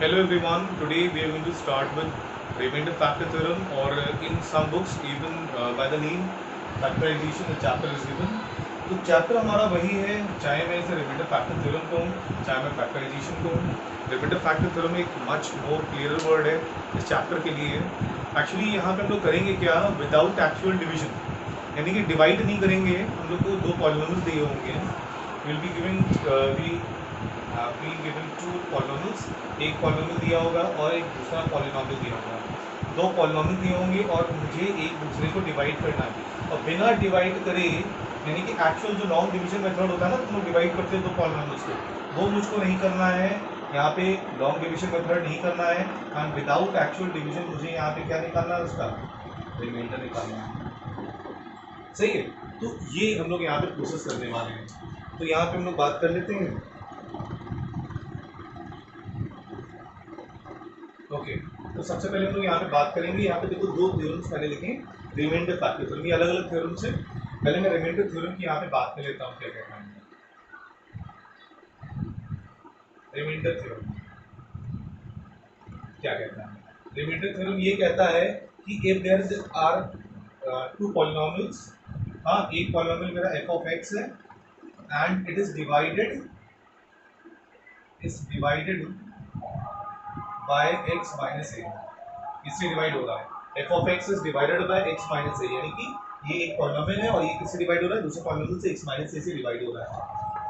Hello everyone. Today we are going to start with remainder factor theorem, or in some books even by the name factorization the chapter is given. तो chapter हमारा वही है, चाहे मैं इसे reminder factor theorem कहूँ चाहे मैं फैक्टराइजेशन कहूँ। रिमाइंडर फैक्टर थ्योरम एक मच मोर क्लियर वर्ड है इस चैप्टर के लिए। एक्चुअली यहाँ पे हम लोग करेंगे क्या, विदाउट एक्चुअल डिवीजन, यानी कि डिवाइड नहीं करेंगे। हम लोग को दो पॉलिनोमियल्स दिए होंगे, will be giving being given two polynomials. एक पॉलिनोमियल दिया होगा और एक दूसरा पॉलिनोमियल दिया होगा। दो पॉलिनोमियल दिए होंगे और मुझे एक दूसरे को डिवाइड करना है, और बिना डिवाइड करे, यानी कि एक्चुअल जो लॉन्ग डिवीजन मेथड होता है ना, तुम लोग डिवाइड करते हो दो पॉलिनोमियल्स को, वो मुझको नहीं करना है। यहाँ पे लॉन्ग डिवीजन मेथड नहीं करना है, एंड विदाउट एक्चुअल डिवीजन मुझे यहाँ पे क्या निकालना है, उसका रिमाइंडर निकालना है। सही है, तो ये हम लोग यहाँ पे प्रोसेस करने वाले हैं। तो यहाँ पे हम लोग बात कर लेते हैं। ओके, तो सबसे पहले हम लोग यहाँ पे बात करेंगे। यहाँ पे देखो दो थ्योरम्स मैंने लिखे, रिमाइंडर फैक्टर थ्योरम, ये अलग अलग थ्योरम्स है। पहले मैं रिमाइंडर थ्योरम की यहाँ पे बात कर लेता हूँ, क्या कहता है रिमाइंडर थ्योरम, क्या कहता है रिमाइंडर थ्योरम। ये कहता है कि if there are two polynomials, हाँ एक पॉलिनोमियल मेरा एफ ऑफ एक्स है and it is divided by x minus a. इससे डिवाइड हो रहा है, f of x is divided by x minus a, यानी कि ये एक पॉलिनोमियल है और ये किससे डिवाइड हो रहा है, दूसरे पॉलिनोमियल से एक्स माइनस ए से डिवाइड हो रहा है।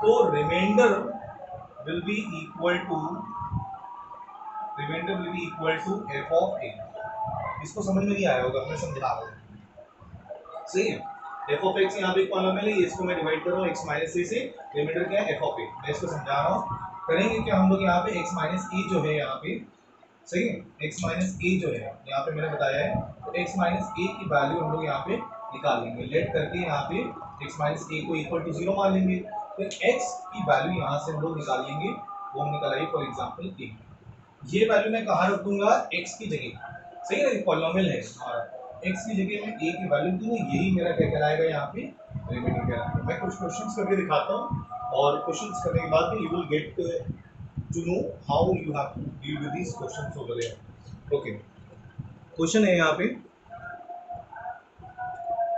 तो remainder will be equal to f of a. इसको समझ में नहीं आया होगा, मैं समझा रहा हूँ। सही है, एफ ऑफ एक्स यहाँ पे एक पॉलिनोमियल है, इसको मैं डिवाइड कर रहा हूँ एक्स माइनस ए से। रिमाइंडर क्या है, एफ ऑफ ए। मैं इसको समझा रहा हूँ। करेंगे क्या हम लोग, यहाँ पे एक्स माइनस ए जो है यहाँ पे, सही है, एक्स माइनस ए जो है यहाँ पे मैंने बताया है, तो एक्स माइनस ए की वैल्यू हम लोग यहाँ पे निकाल लेंगे। लेट करके यहाँ पे एक्स माइनस ए को इक्वल टू 0 मान लेंगे। फिर एक्स की वैल्यू यहाँ से हम लोग निकाल लेंगे, वो हम निकालेंगे फॉर एग्जाम्पल ए। ये वैल्यू मैं कहाँ रख दूंगा, एक्स की जगह। सही है, पॉलिनोमियल है हमारा, एक्स की जगह में ए की वैल्यू दूंगा, यही मेरा क्या कहलाएगा यहाँ पे, रिमाइंडर कहलाएगा। मैं कुछ क्वेश्चंस करके दिखाता हूँ, और क्वेश्चंस करने के बाद you will get to know how you have to deal with these questions over there. Okay, question है यहाँ पे,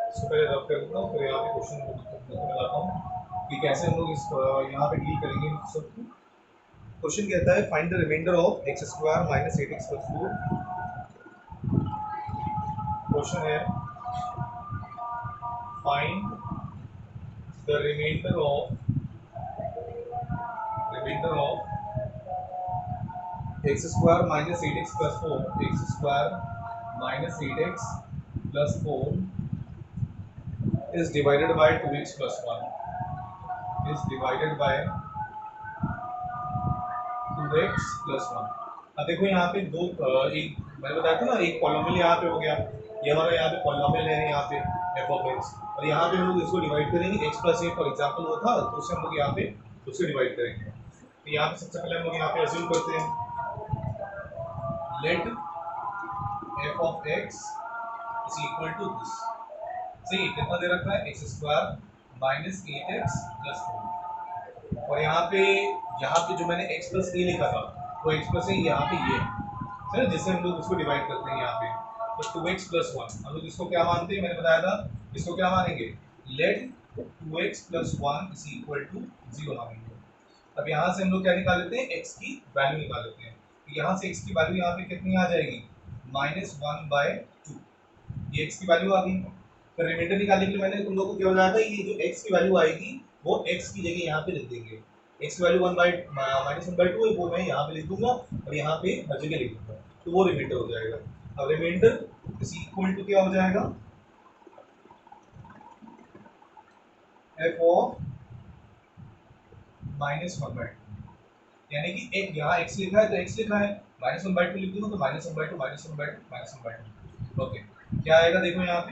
इसको पहले रब कर देता हूँ, फिर यहाँ पे क्वेश्चन लगाता हूँ कि कैसे हम लोग इस यहाँ पे डील करेंगे इन सबको। क्वेश्चन कहता है find the remainder of x square minus 8x plus 4। Question है find the remainder of x square minus 8x plus 4, x square minus 8x plus 4 is divided by 2x plus 1, is divided by 2x plus 1। अब देखो यहाँ पे दो एक मैंने बताया था ना, एक पॉलिनोमियल यहाँ पे हो गया, ये हमारा यहाँ पे पॉलिनोमियल है यहाँ पे f ऑफ x, और यहाँ पे हम लोग इसको डिवाइड करेंगे x plus A for example वो था, तो उससे हम लोग यहाँ पे उससे डिवाइड करेंगे। तो यहाँ पे सबसे पहले हम लोग यहाँ पे अज्यूम करते हैं, let f of x is equal to this. सही, कितना दे रखा है, x square minus 8x plus 4, और यहाँ पे जो मैंने x प्लस ए लिखा था, वो x प्लस ए यहाँ पे ये है, जिससे हम लोग इसको डिवाइड करते हैं यहाँ पे। तो 2x प्लस 1 हम लोग इसको क्या मानते हैं, मैंने बताया था इसको क्या मानेंगे, let 2x plus 1 is equal to 0 मानेंगे। अब यहाँ से हम लोग क्या निकाल लेते हैं, x की वैल्यू निकाल लेते हैं। तो यहाँ से x की वैल्यू यहाँ पे कितनी आ जाएगी, -1/2। ये x की वैल्यू आ गई। तो रिमाइंडर निकालने के लिए मैंने तुम लोगों को क्या बताया था, ये जो x की वैल्यू आएगी वो x की जगह यहाँ पे लिख देंगे। x की वैल्यू -1/2 है, वो मैं यहाँ पे लिख दूंगा और यहाँ पे हर जगह लिख दूंगा, तो वो रिमाइंडर हो जाएगा। अब रिमाइंडर इज इक्वल टू क्या हो जाएगा, f ऑफ -1/2, यानी कि एक यहाँ x लिखा है तो x लिखा है, -1/2 लिख दूंगा तो -1/2 -1/2 ओके। क्या आएगा देखो यहाँ पे,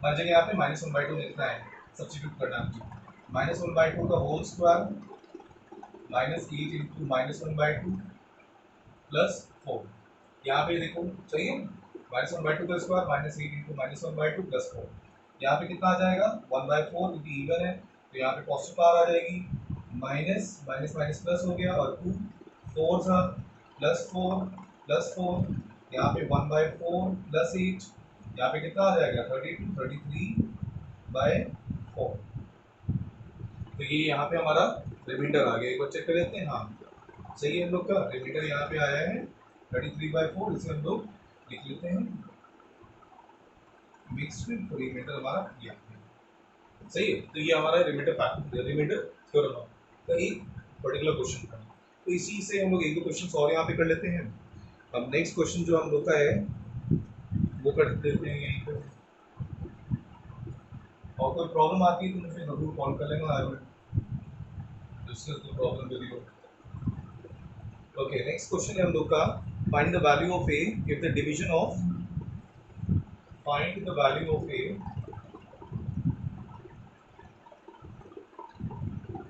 हर जगह यहाँ पे -1/2 लिखना है, सब्स्टिट्यूट करना है। -1/2 का होल स्क्वायर -8 इंटू -1/2 प्लस 4। यहाँ पे देखो सही है, -1/2 का स्क्वायर -8 इंटू -1/2 प्लस 4। यहाँ पे कितना आ जाएगा, 1/4 क्योंकि इवन है, तो यहाँ पे पॉजिटिव पावर आ जाएगी, माइनस माइनस माइनस प्लस हो गया, और 2 4 था +4 +4, यहाँ पे 1/4 +8, यहाँ पे कितना आ जाएगा 32 33/4। तो ये यहाँ पे हमारा रिमाइंडर आ गया। एक बार चेक कर लेते हैं। हाँ सही है, हम लोग का रिमाइंडर यहाँ पे आया है 33/4। इसे हम लोग लिख लेते हैं मिक्स्ड रिमाइंडर हमारा ये सही है। तो ये हमारा रिमाइंडर थ्योरम का एक पर्टिकुलर क्वेश्चन था। तो इसी से हम लोग एक दो क्वेश्चन और यहाँ पे कर लेते हैं। अब नेक्स्ट क्वेश्चन जो हम लोग का है वो कर देते हैं यहीं पे। और कोई प्रॉब्लम आती है तो मुझे जरूर कॉल कर लेना। I will discuss the problem with you. Okay, next question है हम लोग का find the value of A if the division of find the value of A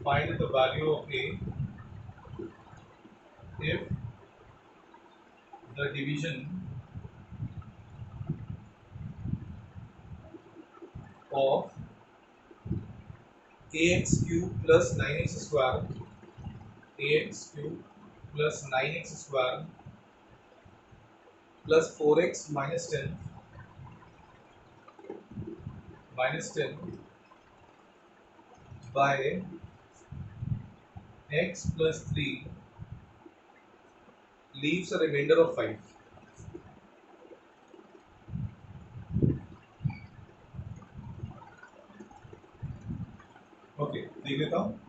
find the value of a if the division of ax cube plus 9x square ax cube plus 9x square plus 4x minus 10 by x plus 3 leaves a remainder of 5। Okay, देख लेता हूँ।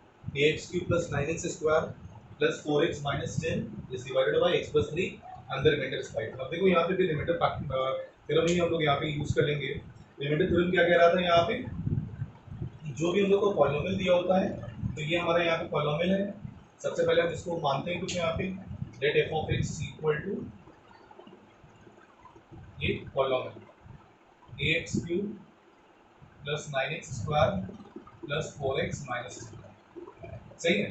ax cube plus 9x square plus 4x minus 10 is divided by x plus 3 and the remainder is 5। अब देखो यहाँ पे भी remainder theorem ही हम लोग यहाँ पे यूज कर लेंगे। रिमाइंडर थ्योरम क्या कह रहा था यहाँ पे, जो भी हम लोग को पॉलिनोमियल दिया होता है तो ये हमारा यहाँ पे पॉलिनोमियल है। सबसे पहले हम इसको मानते हैं कुछ यहाँ पे let f of x equal to ये polynomial ax cube plus 9x square plus 4x minus 10। सही है।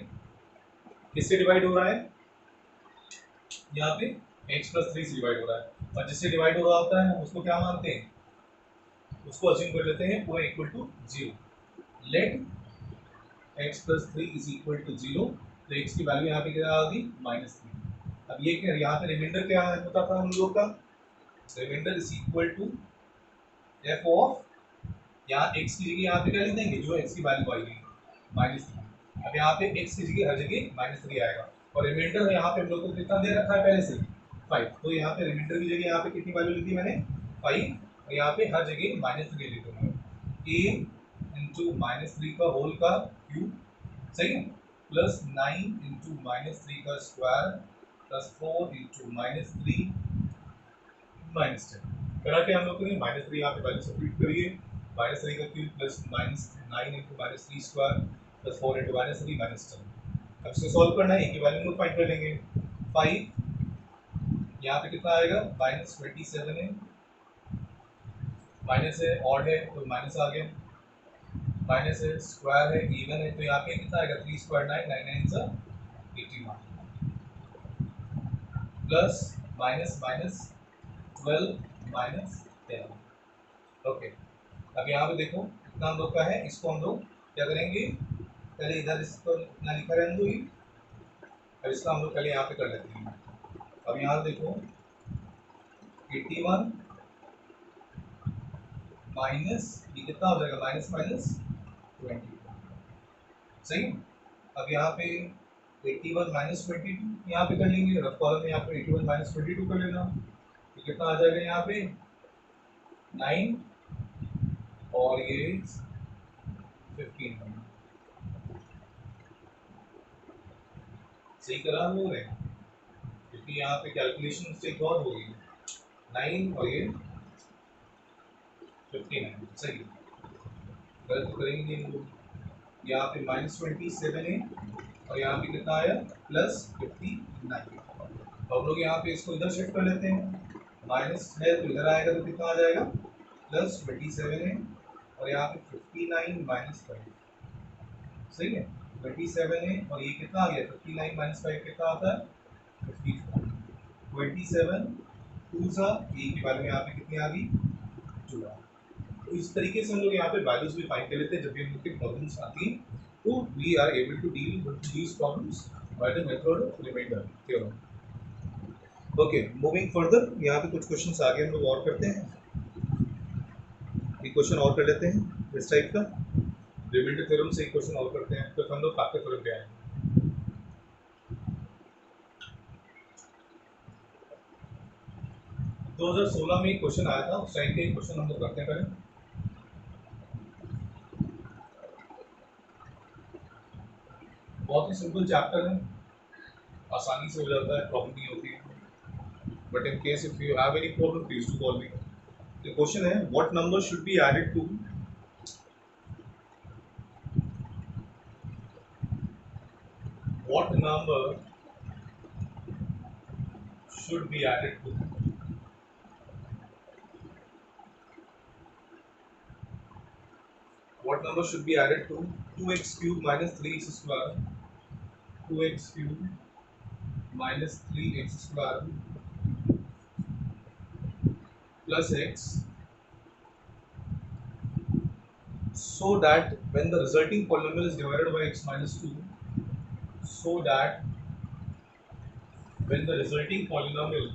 किससे डिवाइड हो रहा है यहाँ पे x प्लस 3 से डिवाइड हो रहा है, और जिससे डिवाइड हो रहा होता है हम उसको क्या मानते हैं, उसको अज्यूम कर लेते हैं पूरा equal to 0। Let x plus 3 is equal to 0। तो x की वैल्यू यहाँ पे क्या आ गई -3। अब ये क्या यहाँ पे रिमाइंडर क्या होता था हम लोग का, remainder is equal to f of यहाँ x की जगह यहाँ पे क्या लिख देंगे जो x की वैल्यू आएगी -3। अब यहाँ पे x की जगह हर जगह -3 आएगा, और रिमाइंडर यहाँ पे हम लोग को कितना दे रखा है पहले से 5। तो यहाँ पे रिमाइंडर की जगह यहाँ पे कितनी वैल्यू लिखी मैंने 5, और यहाँ पे हर जगह -3 लिख दूंगा। a इंटू -3 का होल का क्यूब, सही है, प्लस 9 इंटू -3 का स्क्वायर प्लस 4 इंटू -3 -10। करा क्या हम लोग ने -3 यहाँ पे वैल्यू सब्स्टिट्यूट करिए, -3 का cube plus -9 into -3 square plus 4 into -3 -10। अब इसको सॉल्व करना है, एक वैल्यू फाइंड कर लेंगे। 5 यहाँ पे कितना आएगा -27 है, माइनस है ऑड है तो माइनस आ गया, माइनस है स्क्वायर है इवन है तो यहाँ पे कितना आएगा 3 स्क्वायर 9 9 9 सा 81 plus minus minus 12 minus 10। Okay, अब यहाँ पे देखो कितना हम लोग का है, इसको हम लोग क्या करेंगे, पहले इधर इसको इतना लिखा रहने दो ही, अब इसका हम लोग पहले यहाँ पे कर लेते हैं। अब यहाँ देखो 81 माइनस ये कितना हो जाएगा माइनस माइनस 20। सही। अब यहाँ पे 81 माइनस 22 यहाँ पे कर लेंगे, रफ कॉलम में यहाँ पे 81 माइनस 22 कर लेना, तो कितना आ जाएगा यहाँ पे 9 और ये 15। सही करा हम लोग ने, क्योंकि यहाँ पे कैलकुलेशन मिस्टेक और हो गई, 9 और ये 59। सही, गलत करेंगे हम लोग। यहाँ पे -27 है और यहाँ पे कितना आया +59। तो हम लोग यहाँ पे इसको इधर शिफ्ट कर लेते हैं, माइनस है तो इधर आएगा तो कितना आ जाएगा +27 है, और यहाँ पे 59 माइनस 5। सही है, 27 है और ये कितना आ गया 59 माइनस 5 कितना आता है 54। 27 2 सा ए की वैल्यू यहाँ पे कितनी आ गई 2। तो इस तरीके से हम लोग यहाँ पे वैल्यूज भी फाइंड कर लेते हैं जब भी हम लोग की प्रॉब्लम्स आती हैं, तो we are able to deal with these problems by the method of remainder theorem. Okay, moving further, यहाँ पे कुछ क्वेश्चंस आगे हम लोग और करते हैं। एक क्वेश्चन और कर लेते हैं इस टाइप का, रिमाइंडर थ्योरम से एक क्वेश्चन और करते हैं, फिर हम लोग फैक्टर थ्योरम पे आएंगे। 2016 में एक क्वेश्चन आया था, उस टाइप के एक क्वेश्चन हम लोग करते हैं पहले। बहुत ही सिंपल चैप्टर है, आसानी से हो जाता है, प्रॉब्लम नहीं होती है। But in case if you have any problem please to call me. The question है what number should be added to, what number should be added to, what number should be added to 2x cube minus 3x square, 2x cube minus 3x square plus x, so that when the resulting polynomial is divided by x minus 2, so that when the resulting polynomial,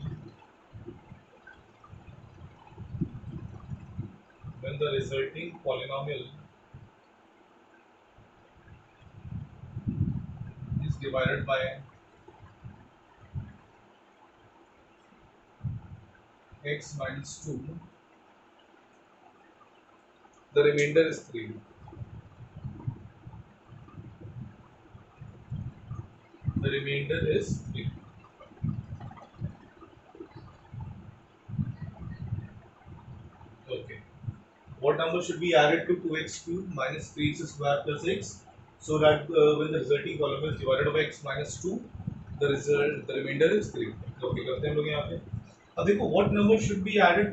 when the resulting polynomial is divided by x minus 2, the remainder is 3. The remainder is 3. Okay. What number should be added to 2x cube minus 3x square plus x, so that when the resulting polynomial is divided by x minus 2, the remainder is 3. Okay, करते हैं हम लोग यहाँ पे। अब देखो what number should be added,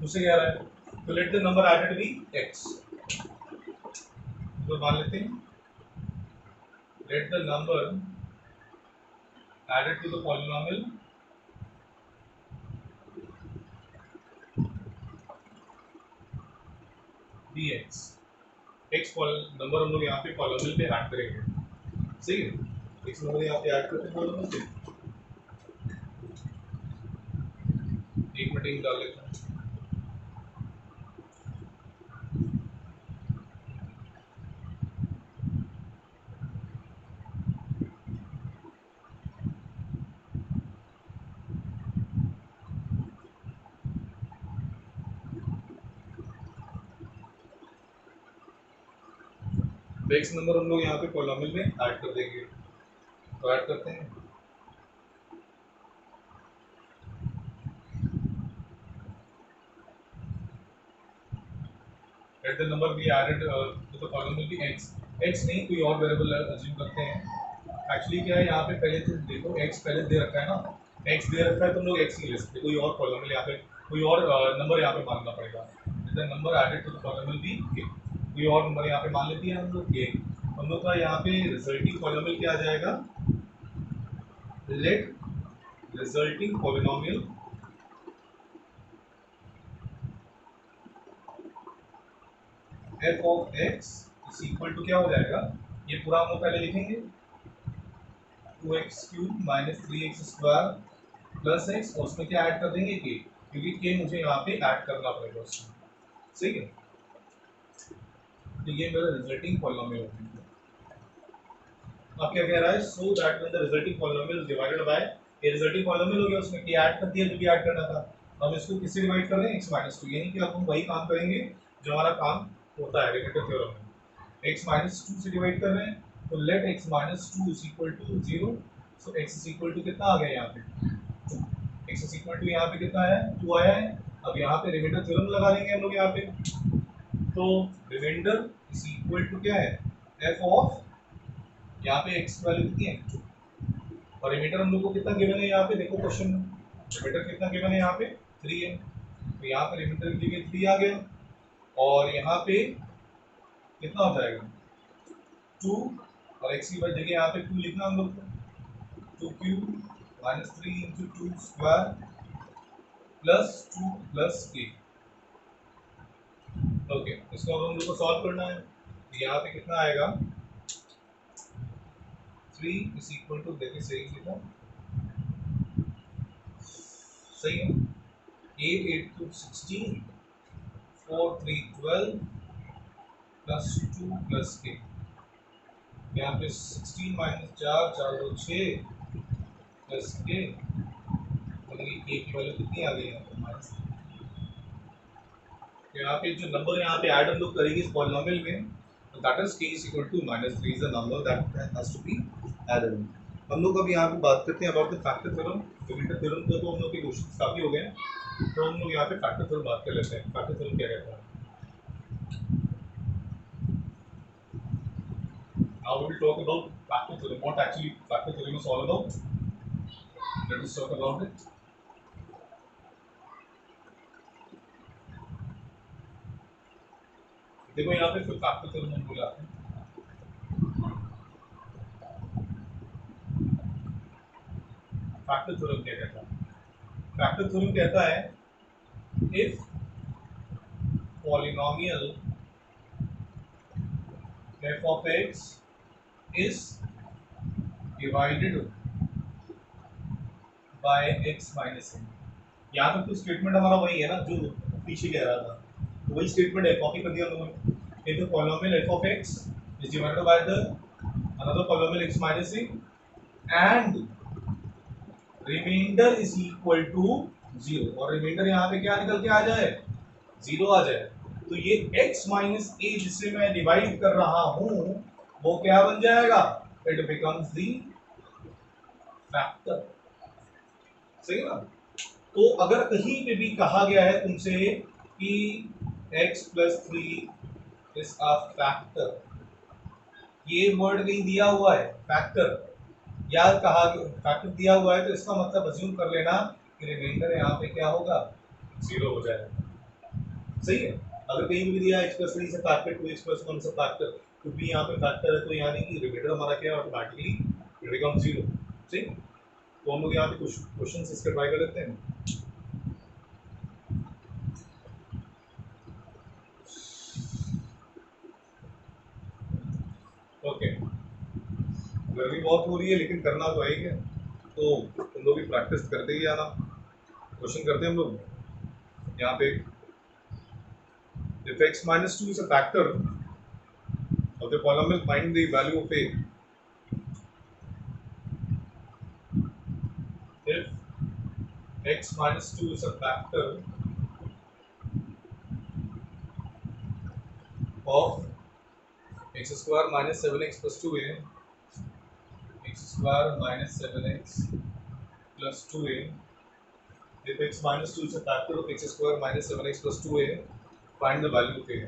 मुझसे कह रहा है तो let the number added be x, तो मान लेते हैं let the number added to the polynomial be x, x number हम लोग यहाँ पे पॉलिनोमियल पे ऐड करेंगे, सही है। x नंबर यहाँ पे ऐड करते हैं पॉलिनोमियल पे, एक मिनट डाल लेते हैं। x नंबर हम लोग यहाँ पे पॉलिनोमियल में ऐड कर देंगे, तो ऐड करते हैं। let the number be added to the polynomial be x, x नहीं कोई और वेरिएबल अज्यूम करते हैं। एक्चुअली क्या है यहाँ पे पहले तो देखो x पहले दे रखा है ना, x दे रखा है तो हम लोग x नहीं ले सकते, कोई और पॉलिनोमियल यहाँ पे कोई और नंबर यहाँ पे मानना पड़ेगा। let the number added to the polynomial be k, कोई और नंबर यहाँ पे मान लेते हैं हम लोग k, हम लोग का यहाँ पे रिजल्टिंग पॉलिनोमियल क्या आ जाएगा, let resulting polynomial f of x is equal to क्या हो जाएगा, ये पूरा हम लोग पहले लिखेंगे 2x cube minus 3x square plus x, और उसमें क्या ऐड कर देंगे k, क्योंकि k मुझे यहाँ पे ऐड करना पड़ेगा उसमें, सही है। तो ये मेरा रिजल्टिंग पॉलिनोमियल हो गया। अब क्या कह रहा है, so that when the resulting polynomial is divided bye, ये रिजल्टिंग पॉलिनोमियल हो गया, उसमें k ऐड कर दिया जो भी ऐड करना था। हम इसको किससे डिवाइड कर रहे हैं, x माइनस 2, यानी कि अब हम वही काम करेंगे जो हमारा काम होता है रिलेटिव थ्योरम में, x माइनस 2 से डिवाइड कर रहे हैं, तो let x minus 2 is equal to 0, so x is equal to कितना आ गया यहाँ पे 2, x इज इक्वल टू यहाँ पे कितना आया है 2 आया है। अब यहाँ पे रिमाइंडर थ्योरम लगा लेंगे हम लोग यहाँ पे, तो रिमाइंडर इज इक्वल टू क्या है f ऑफ, यहाँ पे x वैल्यू कितनी है 2, और रिमाइंडर हम लोग को कितना गिवन है यहाँ पे, देखो क्वेश्चन में रिमाइंडर कितना गिवन है यहाँ पे 3 है, तो यहाँ पे रिमाइंडर की जगह 3 आ गया, और यहाँ पे कितना हो जाएगा 2, और x की जगह यहाँ पे 2 लिखना हम लोग को, 2 cube minus 3 into 2 square plus 2 plus k। Okay, इसको अब हम लोग को सॉल्व करना है, यहाँ पे कितना आएगा 3 इज इक्वल टू, देखिए सही लिखा सही है। 8 8 2 16, 4 3 12 प्लस 2 प्लस के, यहाँ पे 16 माइनस 4 4 2 6 प्लस के, मतलब के की वैल्यू कितनी आ गई है माइनस। तो यहाँ पे जो नंबर यहाँ पे ऐड हम लोग करेंगे इस पॉलिनोमियल में, तो that is k is equal to -3 is the number that has to be added. हम लोग अब यहाँ पे बात करते हैं about the factor theorem. Remainder theorem का तो हम लोग के क्वेश्चंस काफी हो गए हैं, तो हम लोग यहाँ पे फैक्टर थ्योरम बात कर लेते हैं। फैक्टर थ्योरम क्या कहता है? Now we will talk about factor theorem. What actually factor theorem is all about? Let us talk about it. देखो यहाँ पे फिर फैक्टर थ्योरम हम बोले आते हैं। फैक्टर थ्योरम क्या कहता है? फैक्टर थ्योरम कहता है if polynomial f of x is divided by x minus n। यहाँ पे तो स्टेटमेंट हमारा वही है ना जो पीछे कह रहा था, तो वही स्टेटमेंट है, कॉपी कर दिया हम लोगों ने। if the polynomial f of x is divided by the another polynomial x minus n and remainder is equal to 0, और रिमाइंडर यहाँ पे क्या निकल के आ जाए? 0 आ जाए, तो ये x माइनस a जिससे मैं डिवाइड कर रहा हूं वो क्या बन जाएगा? It becomes the factor. सही ना? तो अगर कहीं पे भी कहा गया है तुमसे कि x plus 3 is a factor, ये वर्ड कहीं दिया हुआ है फैक्टर, या कहा फैक्टर दिया हुआ है, तो इसका मतलब अज्यूम कर लेना कि रिमाइंडर यहाँ पे क्या होगा? 0 हो जाएगा। सही है? अगर कहीं भी दिया x प्लस 3 से फैक्टर 2x प्लस 1 से फैक्टर, तो भी यहाँ पे फैक्टर है, तो यानी कि रिमाइंडर हमारा क्या है? Automatically it becomes 0। ठीक, तो हम लोग यहाँ पे कुछ क्वेश्चंस इसके ट्राई कर लेते हैं। ओके, गर्मी बहुत हो रही है लेकिन करना तो है ही है, तो तुम लोग भी प्रैक्टिस करते ही आना। क्वेश्चन करते हैं हम लोग यहाँ पे। If x minus 2 is a factor of the polynomial, find the value of a। If x minus 2 is a factor of x square minus 7x plus 2a, x square minus 7x plus 2a, if x minus 2 is a factor of x square minus 7x plus 2a, find the value of a।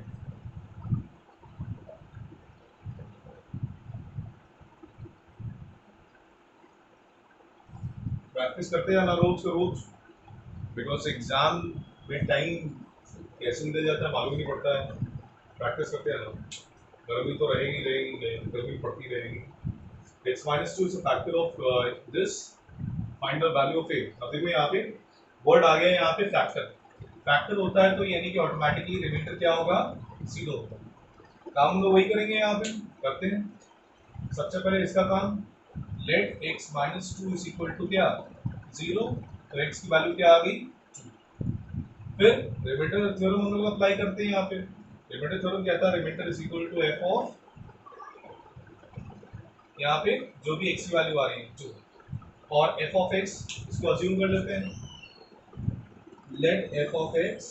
Practice करते हैं ना रोज के रोज, because exam में time कैसे निकल जाता है मालूम नहीं पड़ता है। प्रैक्टिस करते हैं ना, गर्मी तो रहेगी रहेगी, गर्मी पड़ती रहेगी। x minus 2 is a factor of this, find the value of a। अब देखो यहाँ पे वर्ड आ गया है यहाँ पे फैक्टर। फैक्टर होता है तो यानी कि ऑटोमेटिकली रिमाइंडर क्या होगा? 0 होगा। काम हम लोग वही करेंगे यहाँ पे, करते हैं। सबसे पहले इसका काम, late x minus 2 is equal to क्या? 0, तो x की वैल्यू क्या आ गई? 2। फिर रिमाइंडर थ्योरम हम लोग अप्लाई करते हैं यहाँ पे। रिमाइंडर थ्योरम कहता है remainder is equal to f of, यहाँ पे जो भी x की वैल्यू आ रही है 2, और f ऑफ x इसको अज्यूम कर लेते हैं। Let f of x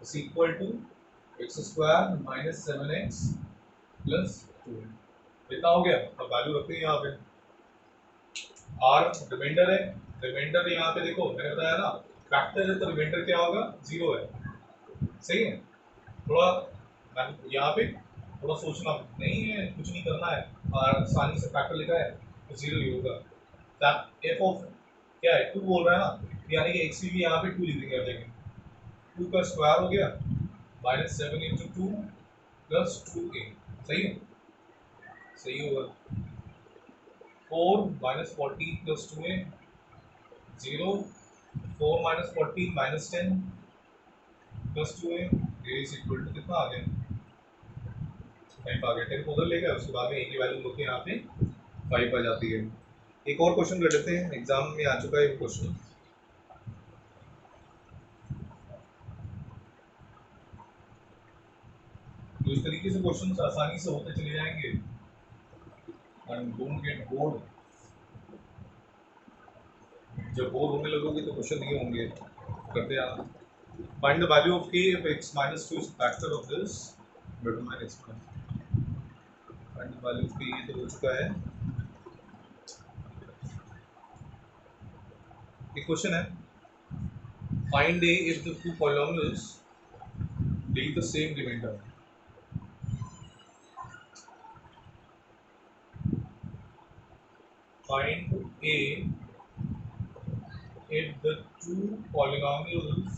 is equal to x square minus 7x plus 2। कितना हो गया? अब वैल्यू रखते हैं यहाँ पे। r रिमाइंडर है, रिमाइंडर यहाँ पे देखो मैंने बताया ना फैक्टर है तो रिमाइंडर क्या होगा? 0 है। सही है? थोड़ा यहाँ पे थोड़ा सोचना नहीं है, कुछ नहीं करना है, और आसानी से फैक्टर लिखा है तो 0 ही होगा। एफ ऑफ क्या है? 2 बोल रहा है ना, यानी कि एक्स भी यहाँ पे 2 लिख देंगे। देखें 2 का स्क्वायर हो गया माइनस 7 इंटू 2 प्लस 2a। सही है? सही होगा। 4 minus 14 plus 2a 0, 4 minus 14 minus 10 plus 2a is equal to कितना आ गया? 5 आ गया। 10 को उधर ले गया, उसके बाद में a की वैल्यू होती है यहाँ पे 5 आ जाती है। एक और क्वेश्चन कर लेते हैं, एग्जाम में आ चुका है ये क्वेश्चन। इस तरीके से क्वेश्चन आसानी से होते चले जाएंगे एंड डोंट गेट बोर्ड। जब बोर होने लगोगे तो क्वेश्चन नहीं होंगे, करते आना। Find the value of k if x minus 2 is factor of this, determine x minus। Find the value of k, ये तो हो चुका है। एक क्वेश्चन है, find a if the two polynomials take the same remainder। Find a if the two polynomials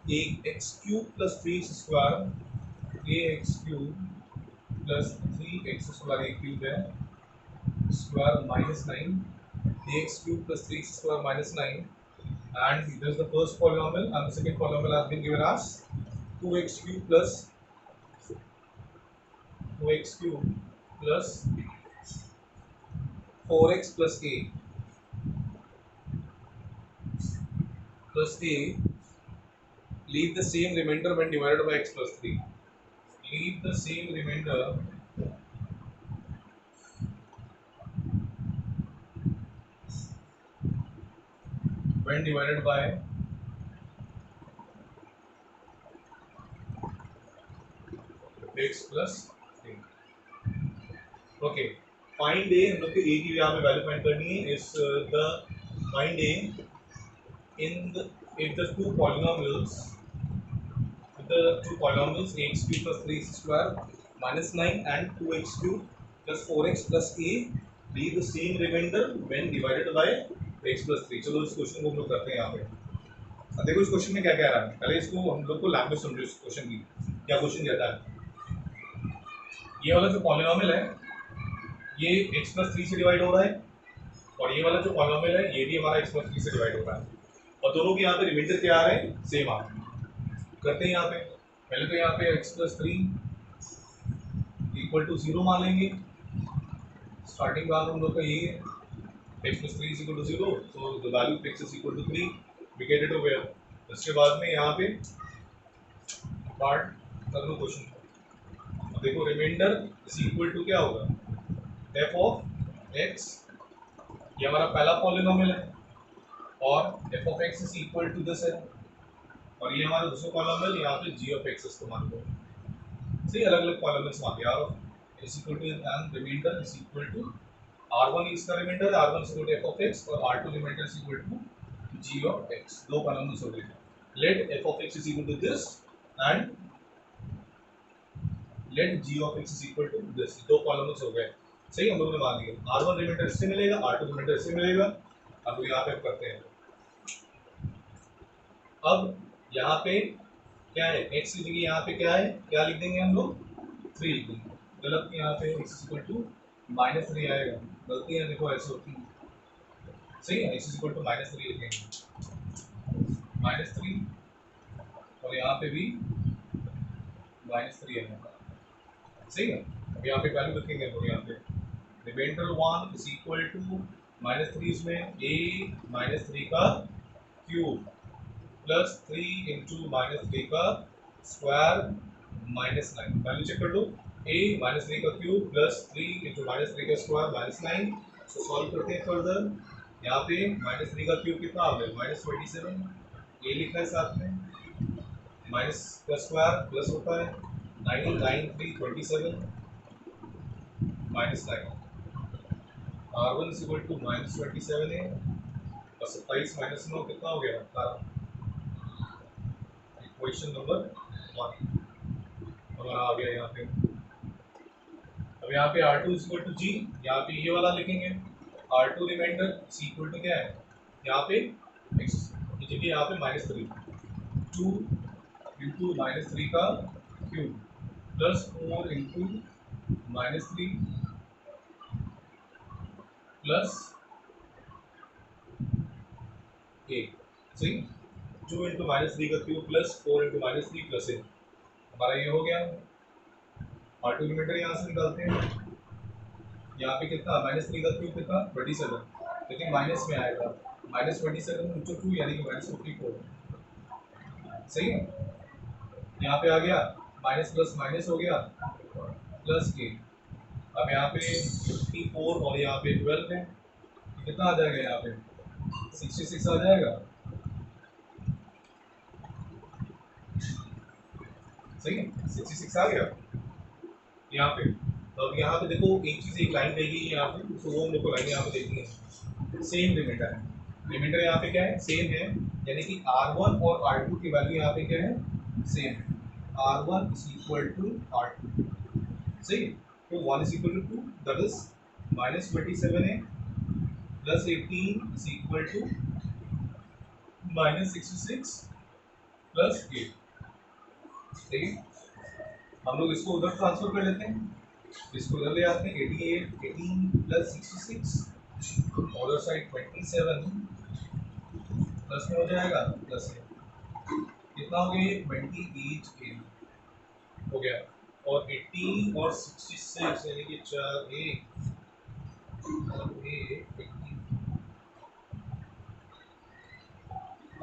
a x cube plus 3x square, a x cube plus 3x square, a cube है square minus 9, ax cube plus 3x square minus 9, and this is the first polynomial and the second polynomial has been given as 2x cube plus 4x plus a leave the same remainder when divided by x plus 3। leave the same remainder when divided by x plus 3। Okay, find a, हम लोग को ए की यहाँ पे value find करनी है। इस the find A in the if the two polynomials ax cube plus 3x square minus 9 and 2x cube plus 4x plus a leave the same remainder when divided by x plus 3। चलो इस question को हम लोग करते हैं यहाँ पे। अब देखो इस क्वेश्चन में क्या कह रहा है, पहले इसको हम लोग को लैंग्वेज समझो इस क्वेश्चन की। क्या क्वेश्चन कहता है, ये वाला जो पॉलिनोमियल है ये x plus 3 से डिवाइड हो रहा है और ये वाला जो पॉलिनोमियल है ये भी हमारा x plus 3 से डिवाइड हो रहा है और दोनों के यहाँ पे रिमाइंडर क्या आ रहे हैं, सेम आ रहे हैं। करते हैं यहाँ पे, पहले तो यहाँ पे x plus 3 इक्वल टू 0 मान लेंगे। स्टार्टिंग बात हम लोग का यही है, x plus 3 is equal to 0, so the value of x is equal to 3, we get it over here। उसके बाद में यहाँ पे पार्ट कर लो क्वेश्चन। देखो रिमाइंडर इज इक्वल टू क्या होगा, f of x, ये हमारा पहला पॉलिनोमियल है और f of x is equal to this है और ये हमारा दूसरा पॉलिनोमियल यहाँ पे g of x इसको मान लो। सही, अलग अलग पॉलिनोमियल्स मान लिया और is equal to and remainder is equal to r1 इसका remainder, r1 is equal to f of x और r2 remainder is equal to g of x। दो पॉलिनोमियल्स हो गए। Let f of x is equal to this and let g of x is equal to this, दो polynomials हो गए। सही, हम लोगों ने मान लिया r1 रिमाइंडर इससे मिलेगा, r2 रिमाइंडर इससे मिलेगा। अब यहाँ पे करते हैं, अब यहाँ पे क्या है, x की जगह यहाँ पे क्या है, क्या लिख देंगे हम लोग, 3 लिख देंगे। गलत, यहाँ पे x इक्वल टू -3 आएगा। गलतियाँ देखो ऐसे होती हैं। सही है, x इक्वल टू -3 लिखेंगे, -3 और यहाँ पे भी -3 है। सही है, अब यहाँ पे वैल्यू लिखेंगे हम लोग। यहाँ पे रिमाइंडर 1 इज इक्वल टू -3 में a -3 का क्यूब प्लस 3 इंटू -3 का स्क्वायर -9। वैल्यू चेक कर लो, a -3 का क्यूब प्लस 3 इंटू -3 का स्क्वायर -9। तो सॉल्व करते हैं फर्दर। यहाँ पे -3 का क्यूब कितना आ गया, -27। a लिखना है साथ में, माइनस का स्क्वायर प्लस होता है 9 9 3 27 -9। r1 इज इक्वल टू -27 है और 27 -9 कितना हो गया, 18। क्वेश्चन नंबर 1 हमारा आ गया यहाँ पे। अब यहाँ पे r2 is equal to g, यहाँ पे ये वाला लिखेंगे r2 remainder is equal to क्या है, यहाँ पे x की जगह यहाँ पे -3, 2 इंटू -3 का cube plus 4 into -3 plus a। सही, 2 इंटू -3 का cube plus 4 into -3 plus a, हमारा ये हो गया। r2 रिमाइंडर यहाँ से निकालते हैं। यहाँ पे कितना, -3 का क्यूब कितना, 27, लेकिन माइनस में आएगा -27 इंटू 2 यानी कि -54। सही है, यहाँ पे आ गया, माइनस प्लस माइनस हो गया, प्लस के। अब यहाँ पे 54 और यहाँ पे 12 है, कितना आ जाएगा यहाँ पे 66 आ जाएगा। सही है, 66 आ गया यहाँ पे। तो अब यहाँ पे देखो एक चीज, एक लाइन रहेगी यहाँ पे, तो वो मेरे को लाइन यहाँ पे देखनी है। सेम रिमाइंडर है, रिमाइंडर यहाँ पे क्या है, सेम है, यानी कि R1 और R2 की वैल्यू यहाँ पे क्या है, सेम है। R1 is equal to R2। सही है, तो 1 is equal to 2, that is -27 है plus 18 is equal to -66 plus 8। सही है, हम लोग इसको उधर ट्रांसफर कर लेते हैं, इसको उधर ले आते हैं। 88 18 प्लस 66 अदर साइड 27 प्लस में हो जाएगा, प्लस में कितना हो गया, ये 28 ए हो गया। और 18 और 66 यानी कि 4 ए और ए 18।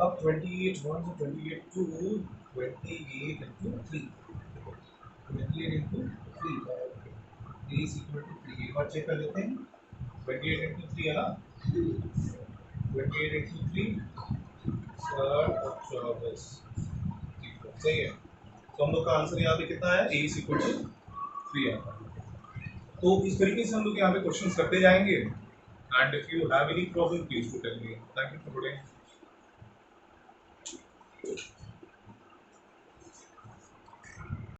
अब 28 1 to 28 2 28 into 3 28 into 3 3 is equal to 3। एक बार चेक कर लेते हैं, 28 into 3 है ना, 28 into 3 24। सही है, तो हम लोग का आंसर यहाँ पे कितना है, ए इज इक्वल टू 3 आता है। तो इस तरीके से हम लोग यहाँ पे क्वेश्चंस करते जाएंगे। And if you have any problem please to tell me. Thank you for today.